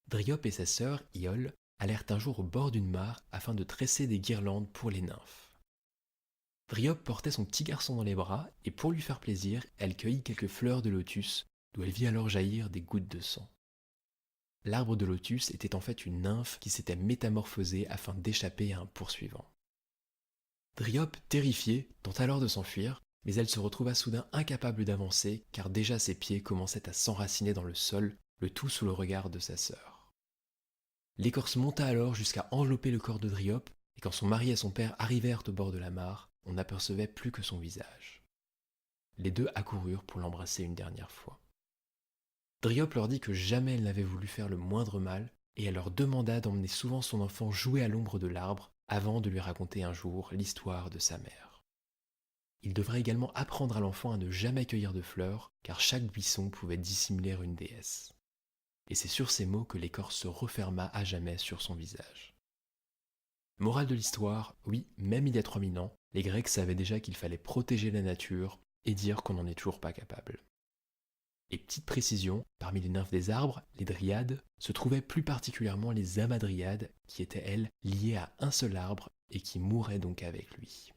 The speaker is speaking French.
Dryope et sa sœur, Iole, allèrent un jour au bord d'une mare afin de tresser des guirlandes pour les nymphes. Dryope portait son petit garçon dans les bras et pour lui faire plaisir, elle cueillit quelques fleurs de lotus, d'où elle vit alors jaillir des gouttes de sang. L'arbre de lotus était en fait une nymphe qui s'était métamorphosée afin d'échapper à un poursuivant. Dryope, terrifiée, tenta alors de s'enfuir, mais elle se retrouva soudain incapable d'avancer car déjà ses pieds commençaient à s'enraciner dans le sol, le tout sous le regard de sa sœur. L'écorce monta alors jusqu'à envelopper le corps de Dryope, et quand son mari et son père arrivèrent au bord de la mare, on n'apercevait plus que son visage. Les deux accoururent pour l'embrasser une dernière fois. Dryope leur dit que jamais elle n'avait voulu faire le moindre mal, et elle leur demanda d'emmener souvent son enfant jouer à l'ombre de l'arbre avant de lui raconter un jour l'histoire de sa mère. Il devrait également apprendre à l'enfant à ne jamais cueillir de fleurs, car chaque buisson pouvait dissimuler une déesse. Et c'est sur ces mots que l'écorce se referma à jamais sur son visage. Morale de l'histoire, oui, même il y a 3000 ans, les Grecs savaient déjà qu'il fallait protéger la nature et dire qu'on n'en est toujours pas capable. Et petite précision, parmi les nymphes des arbres, les dryades, se trouvaient plus particulièrement les hamadryades, qui étaient elles liées à un seul arbre et qui mouraient donc avec lui.